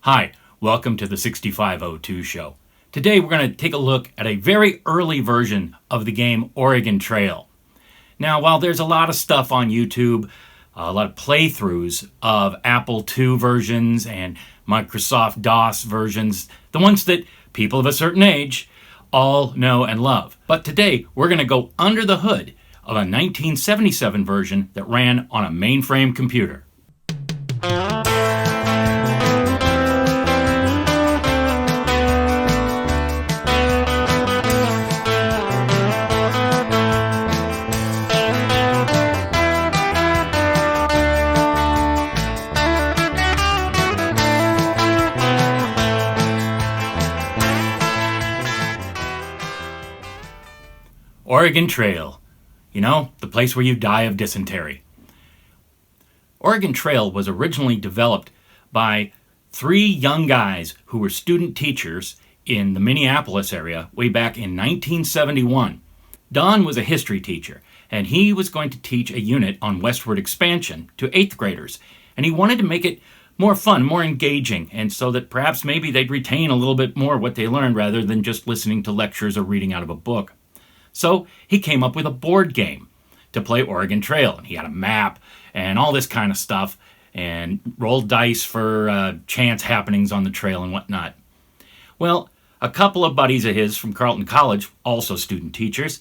Hi, welcome to the 6502 show. Today we're going to take a look at a very early version of the game Oregon Trail. Now, while there's a lot of stuff on YouTube, a lot of playthroughs of Apple II versions and Microsoft DOS versions, the ones that people of a certain age all know and love. But today we're going to go under the hood of a 1977 version that ran on a mainframe computer. Oregon Trail. You know, the place where you die of dysentery. Oregon Trail was originally developed by three young guys who were student teachers in the Minneapolis area way back in 1971. Don was a history teacher, and he was going to teach a unit on westward expansion to 8th graders, and he wanted to make it more fun, more engaging, and so that perhaps maybe they'd retain a little bit more what they learned rather than just listening to lectures or reading out of a book. So he came up with a board game to play Oregon Trail. And he had a map and all this kind of stuff and rolled dice for chance happenings on the trail and whatnot. Well, a couple of buddies of his from Carleton College, also student teachers,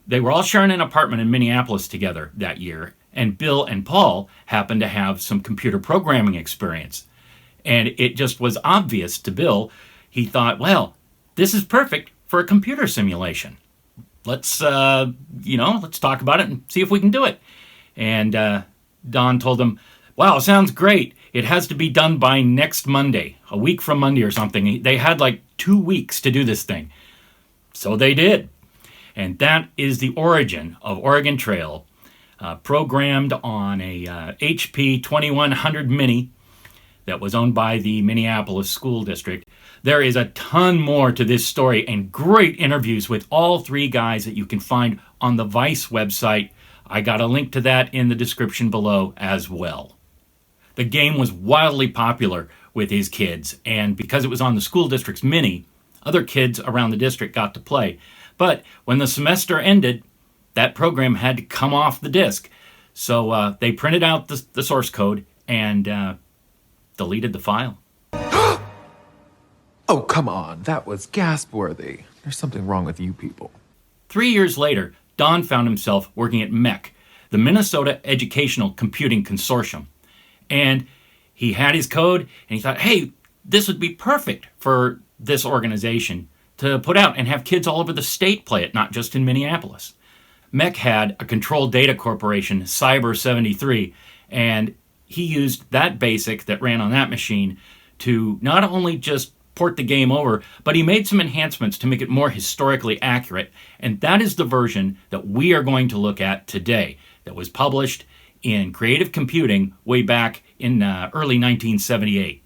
they were all sharing an apartment in Minneapolis together that year. And Bill and Paul happened to have some computer programming experience. And it just was obvious to Bill. He thought, well, this is perfect for a computer simulation. Let's talk about it and see if we can do it. And Don told him, wow, sounds great. It has to be done by next Monday, a week from Monday or something. They had like 2 weeks to do this thing. So they did. And that is the origin of Oregon Trail, programmed on a HP 2100 Mini that was owned by the Minneapolis School District. There is a ton more to this story and great interviews with all three guys that you can find on the Vice website. I got a link to that in the description below as well. The game was wildly popular with his kids, and because it was on the school district's Mini, other kids around the district got to play. But when the semester ended, that program had to come off the disk. So they printed out the source code and deleted the file. Oh, come on. That was gasp-worthy. There's something wrong with you people. 3 years later, Don found himself working at MEC, the Minnesota Educational Computing Consortium. And he had his code, and he thought, hey, this would be perfect for this organization to put out and have kids all over the state play it, not just in Minneapolis. MEC had a controlled data corporation, Cyber 73, and he used that BASIC that ran on that machine to not only just port the game over, but he made some enhancements to make it more historically accurate, and that is the version that we are going to look at today that was published in Creative Computing way back in early 1978.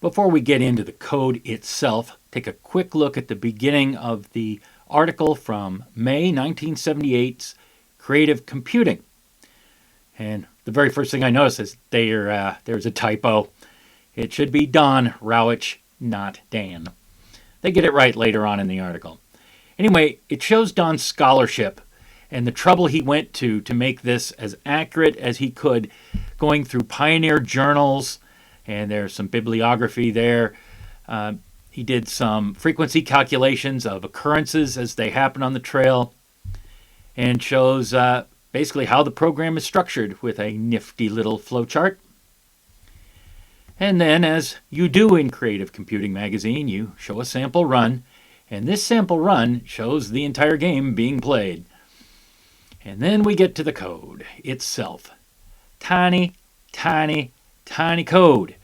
Before we get into the code itself, take a quick look at the beginning of the article from May 1978's Creative Computing. And the very first thing I noticed is there's a typo. It should be Don Rawitsch, not Dan. They get it right later on in the article. Anyway, it shows Don's scholarship and the trouble he went to make this as accurate as he could, going through pioneer journals, and there's some bibliography there. He did some frequency calculations of occurrences as they happen on the trail, and shows basically how the program is structured with a nifty little flowchart. And then, as you do in Creative Computing magazine, you show a sample run, and this sample run shows the entire game being played. And then we get to the code itself. Tiny, tiny, tiny code.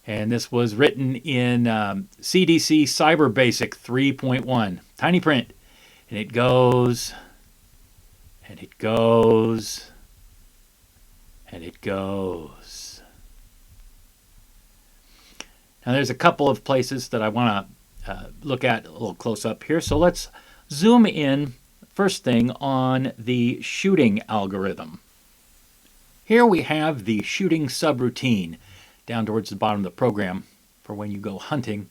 And this was written in CDC Cyber BASIC 3.1. Tiny print. And it goes, and it goes, and it goes. Now there's a couple of places that I want to look at a little close up here. So let's zoom in first thing on the shooting algorithm. Here we have the shooting subroutine. down towards the bottom of the program for when you go hunting.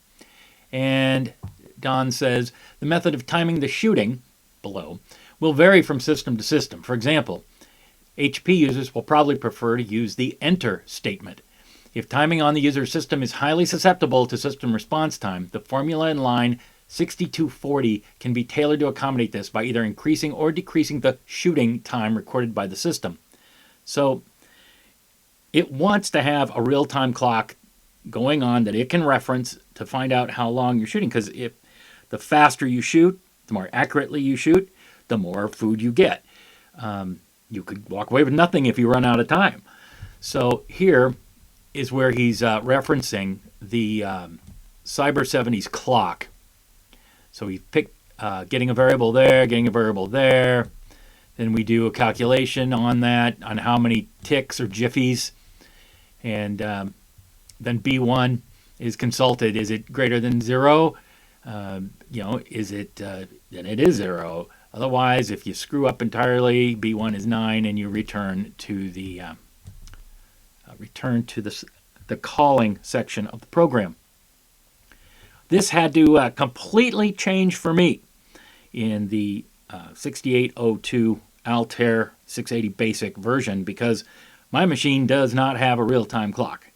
And Don says, the method of timing the shooting, below, will vary from system to system. For example, HP users will probably prefer to use the enter statement. If timing on the user system is highly susceptible to system response time, the formula in line 6240 can be tailored to accommodate this by either increasing or decreasing the shooting time recorded by the system. So it wants to have a real-time clock going on that it can reference to find out how long you're shooting, because if the faster you shoot, the more accurately you shoot, the more food you get. You could walk away with nothing if you run out of time. So here is where he's referencing the Cyber 70s clock. So we pick getting a variable there, getting a variable there. Then we do a calculation on that, on how many ticks or jiffies. And then B1 is consulted. Is it greater than 0? Is it, then it is 0. Otherwise, if you screw up entirely, B1 is 9, and you return to the the calling section of the program. This had to completely change for me in the 6802 Altair 680 BASIC version, because my machine does not have a real-time clock.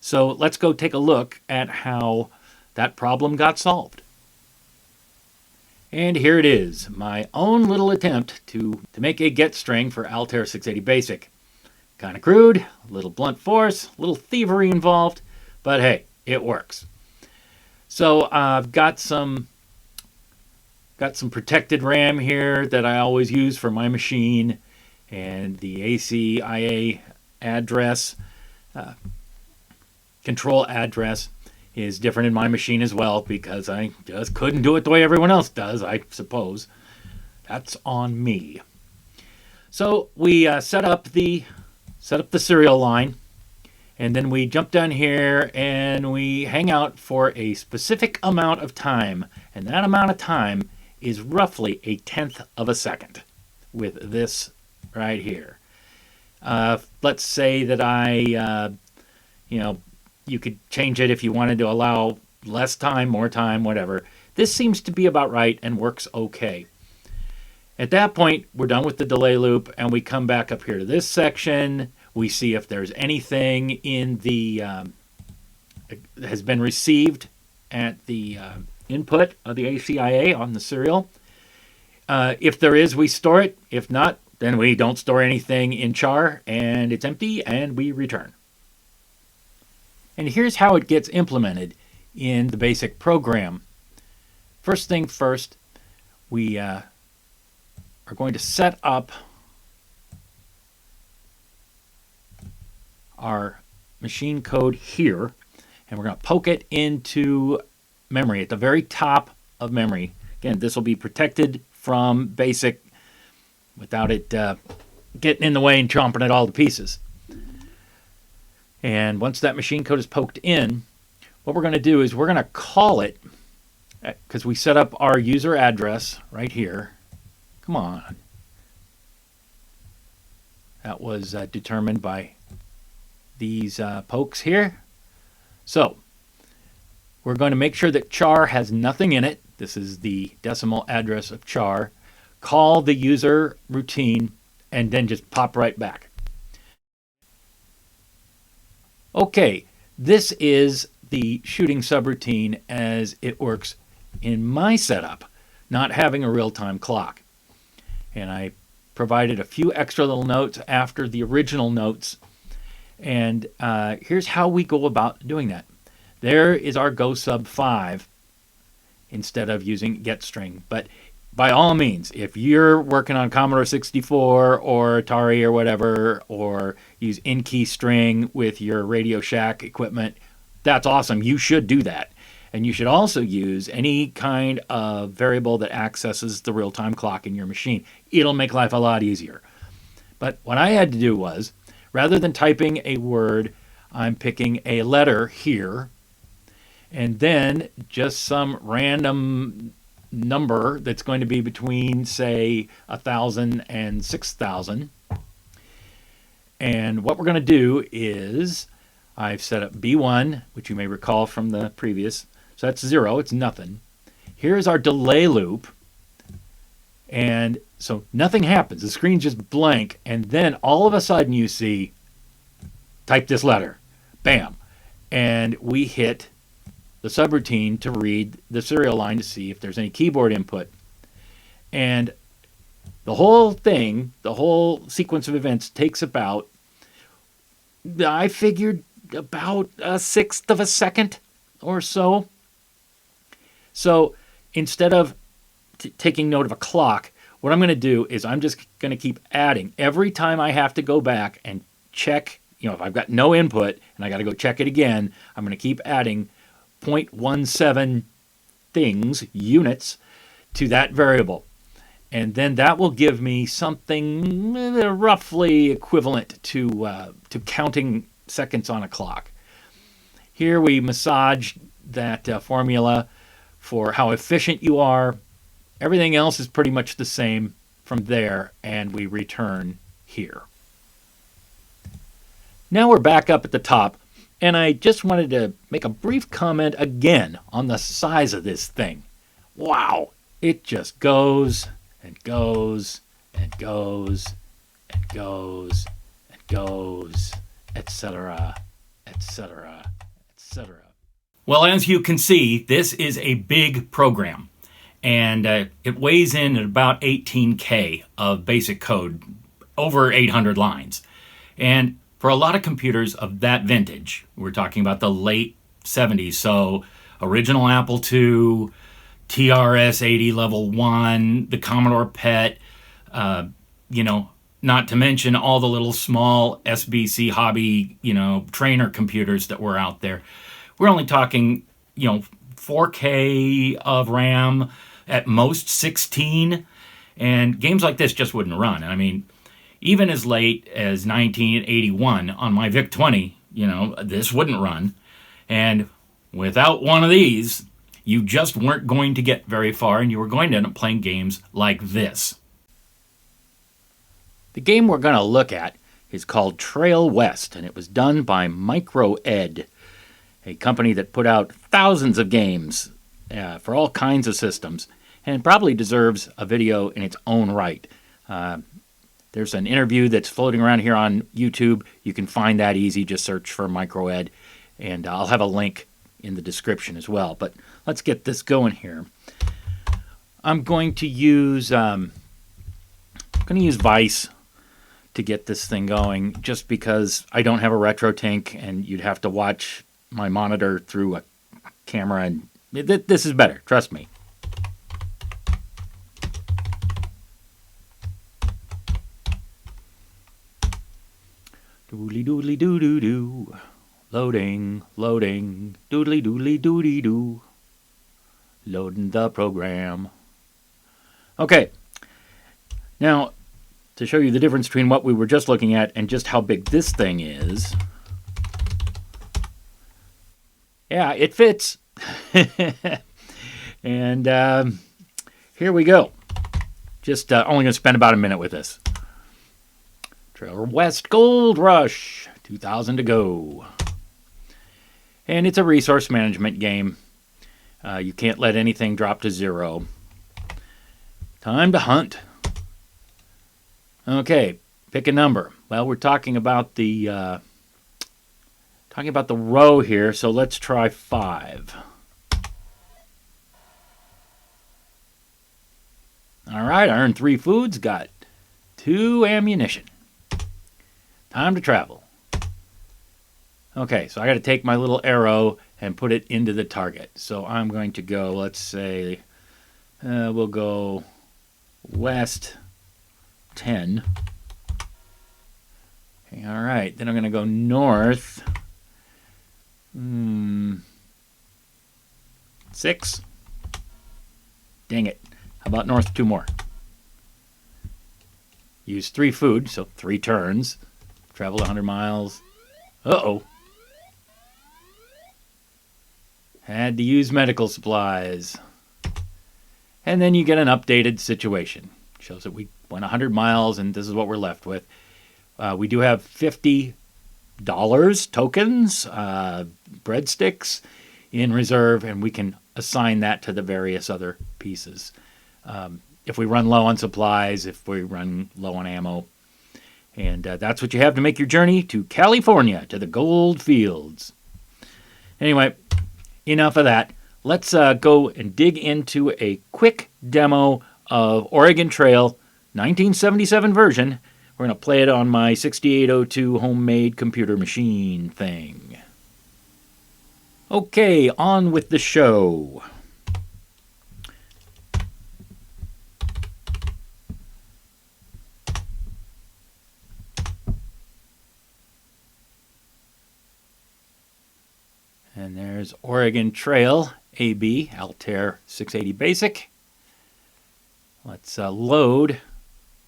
So let's go take a look at how that problem got solved. And here it is, my own little attempt to make a get string for Altair 680 BASIC. Kind of crude, a little blunt force, a little thievery involved, but hey, it works. So I've got some protected RAM here that I always use for my machine, and the ACIA address, control address, is different in my machine as well, because I just couldn't do it the way everyone else does, I suppose. That's on me. So we set up the serial line, and then we jump down here and we hang out for a specific amount of time, and that amount of time is roughly 1/10 of a second with this right here. Let's say that you could change it if you wanted to allow less time, more time, whatever. This seems to be about right and works okay. At that point, we're done with the delay loop, and we come back up here to this section. We see if there's anything in the has been received at the input of the ACIA on the serial. If there is, we store it. If not, then we don't store anything in char, and it's empty, and we return. And here's how it gets implemented in the BASIC program. First thing first, we are going to set up our machine code here, and we're going to poke it into memory at the very top of memory. Again, this will be protected from BASIC without it getting in the way and chomping it all to pieces. And once that machine code is poked in, what we're going to do is we're going to call it, because we set up our user address right here. Come on. That was determined by these pokes here. So we're going to make sure that char has nothing in it. This is the decimal address of char. Call the user routine, and then just pop right back. Okay, this is the shooting subroutine as it works in my setup, not having a real-time clock. And I provided a few extra little notes after the original notes. And here's how we go about doing that. There is our go sub 5 instead of using get string. But by all means, if you're working on Commodore 64 or Atari or whatever, or use in-key string with your Radio Shack equipment, that's awesome. You should do that. And you should also use any kind of variable that accesses the real-time clock in your machine. It'll make life a lot easier. But what I had to do was, rather than typing a word, I'm picking a letter here, and then just some random number that's going to be between, say, 1,000 and 6,000. And what we're going to do is I've set up B1, which you may recall from the previous. So that's 0. It's nothing. Here's our delay loop. And so nothing happens. The screen's just blank. And then all of a sudden you see, type this letter. Bam. And we hit the subroutine to read the serial line to see if there's any keyboard input. And the whole thing, the whole sequence of events takes about, I figured, about a sixth of a second or so. So instead of taking note of a clock, what I'm going to do is I'm just going to keep adding. Every time I have to go back and check, if I've got no input and I got to go check it again, I'm going to keep adding 0.17 units to that variable. And then that will give me something roughly equivalent to counting seconds on a clock. Here we massage that formula for how efficient you are. Everything else is pretty much the same from there, and we return here. Now we're back up at the top, and I just wanted to make a brief comment again on the size of this thing. Wow, it just goes and goes and goes and goes and goes, etc., etc., etc. Well, as you can see, this is a big program, and it weighs in at about 18K of basic code, over 800 lines. And for a lot of computers of that vintage, we're talking about the late 70s, so original Apple II, TRS-80 Level 1, the Commodore PET, not to mention all the little small SBC hobby, trainer computers that were out there. We're only talking, 4K of RAM, at most 16, and games like this just wouldn't run. I mean, even as late as 1981 on my VIC-20, this wouldn't run. And without one of these, you just weren't going to get very far, and you were going to end up playing games like this. The game we're going to look at is called Trail West, and it was done by MicroEd, a company that put out thousands of games for all kinds of systems, and probably deserves a video in its own right. There's an interview that's floating around here on YouTube. You can find that easy. Just search for MicroEd, and I'll have a link in the description as well. But let's get this going here. I'm going to use Vice to get this thing going, just because I don't have a RetroTink, and you'd have to watch my monitor through a camera, and this is better. Trust me. Doodly doodly doo doo doo. Loading, loading. Doodly doodly doody doo. Loading the program. Okay. Now, to show you the difference between what we were just looking at and just how big this thing is. Yeah, it fits. And here we go. Just only going to spend about a minute with this. Trail West Gold Rush, 2,000 to go. And it's a resource management game. You can't let anything drop to 0. Time to hunt. Okay, pick a number. Well, we're talking about the row here, so let's try 5. All right, I earned 3 foods, got 2 ammunition. Time to travel. Okay, so I got to take my little arrow and put it into the target. So I'm going to go, let's say, we'll go west 10. Okay, all right, then I'm going to go north 6. Dang it. How about north 2 more? Use 3 food, so 3 turns. Traveled 100 miles. Uh-oh. Had to use medical supplies. And then you get an updated situation. Shows that we went 100 miles, and this is what we're left with. We do have 50 dollars, tokens, breadsticks in reserve, and we can assign that to the various other pieces. If we run low on supplies, if we run low on ammo. And that's what you have to make your journey to California, to the gold fields. Anyway, enough of that. Let's go and dig into a quick demo of Oregon Trail 1977 version. We're going to play it on my 6802 homemade computer machine thing. Okay, on with the show. And there's Oregon Trail AB, Altair 680 BASIC. Let's load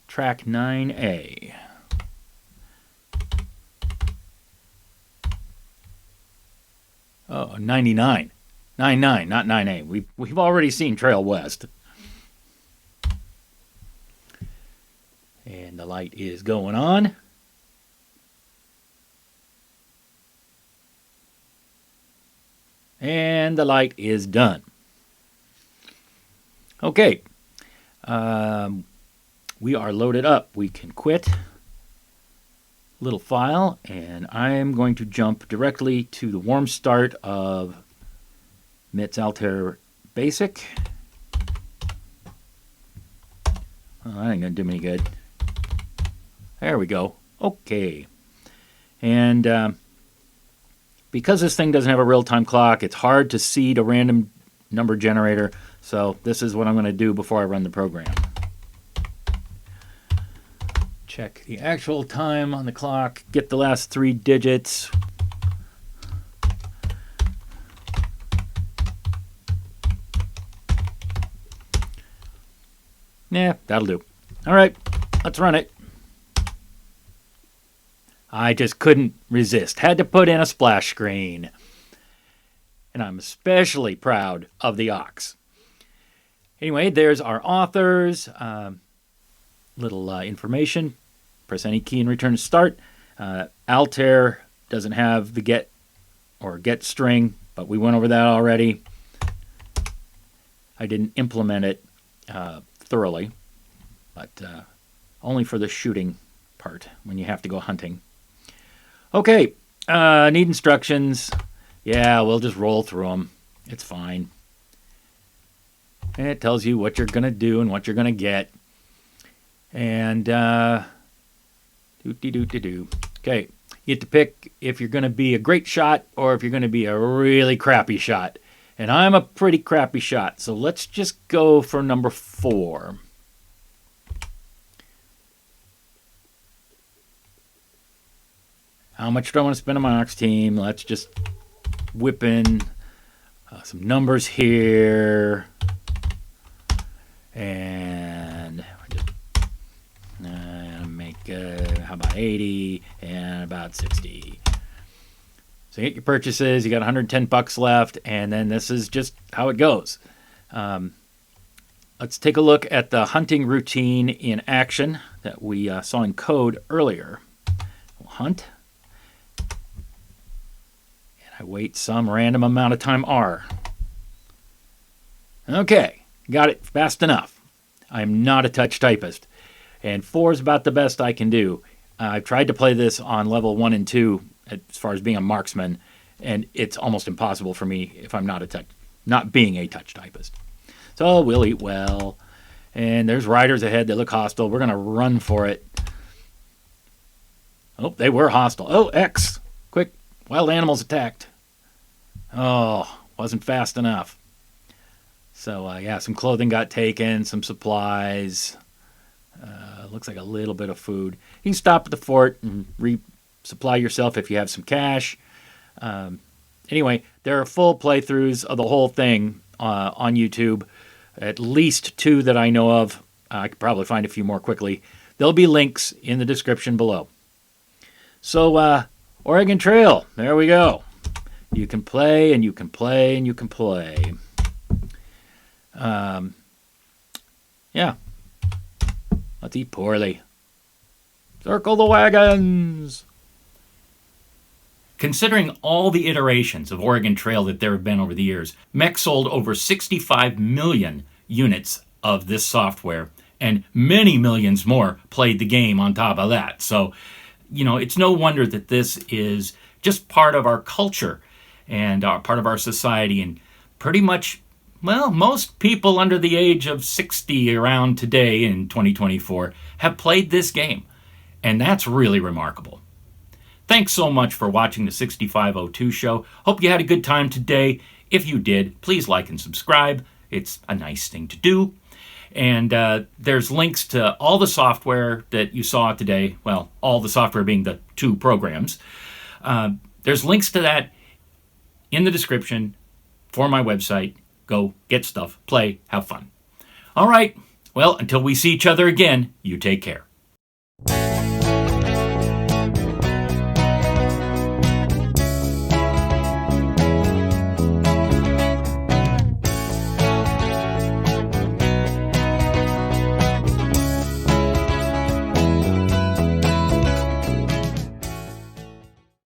track 9A. Oh, 99. 99, not 9A. We've already seen Trail West. And the light is going on. And the light is done. Okay. We are loaded up. We can quit. Little file. And I'm going to jump directly to the warm start of MIT's Altair BASIC. Oh, that ain't going to do me any good. There we go. Okay. And because this thing doesn't have a real-time clock, it's hard to seed a random number generator. So this is what I'm going to do before I run the program. Check the actual time on the clock. Get the last 3 digits. Yeah, that'll do. All right, let's run it. I just couldn't resist. Had to put in a splash screen. And I'm especially proud of the aux. Anyway, there's our authors. Little information. Press any key and return to start. Altair doesn't have the get or get string, but we went over that already. I didn't implement it thoroughly, but only for the shooting part when you have to go hunting. Okay, need instructions. Yeah, we'll just roll through them. It's fine. And it tells you what you're going to do and what you're going to get. And okay, you get to pick if you're going to be a great shot or if you're going to be a really crappy shot. And I'm a pretty crappy shot, so let's just go for number 4. How much do I want to spend on my aux team? Let's just whip in some numbers here. And just make, how about 80 and about 60. So you get your purchases, you got $110 left, and then this is just how it goes. Let's take a look at the hunting routine in action that we saw in code earlier. We'll hunt. I wait some random amount of time R. Okay, got it fast enough. I'm not a touch typist, and 4 is about the best I can do. I've tried to play this on level 1 and 2 as far as being a marksman, and it's almost impossible for me if I'm not being a touch typist. So we'll eat well, and there's riders ahead that look hostile. We're going to run for it. Oh, they were hostile. Oh, X. Quick. Wild animals attacked. Oh, wasn't fast enough. So, yeah, some clothing got taken, some supplies. Looks like a little bit of food. You can stop at the fort and resupply yourself if you have some cash. Anyway, there are full playthroughs of the whole thing on YouTube. At least 2 that I know of. I could probably find a few more quickly. There'll be links in the description below. So, Oregon Trail, there we go. You can play, and you can play, and you can play. Yeah. Let's eat poorly. Circle the wagons. Considering all the iterations of Oregon Trail that there have been over the years, Mech sold over 65 million units of this software, and many millions more played the game on top of that. So, it's no wonder that this is just part of our culture and part of our society, and pretty much, well, most people under the age of 60 around today in 2024 have played this game, and that's really remarkable. Thanks so much for watching the 6502 show. Hope you had a good time today. If you did, please like and subscribe. It's a nice thing to do. And there's links to all the software that you saw today. Well, all the software being the 2 programs. There's links to that in the description for my website. Go get stuff, play, have fun. All right. Well, until we see each other again, you take care.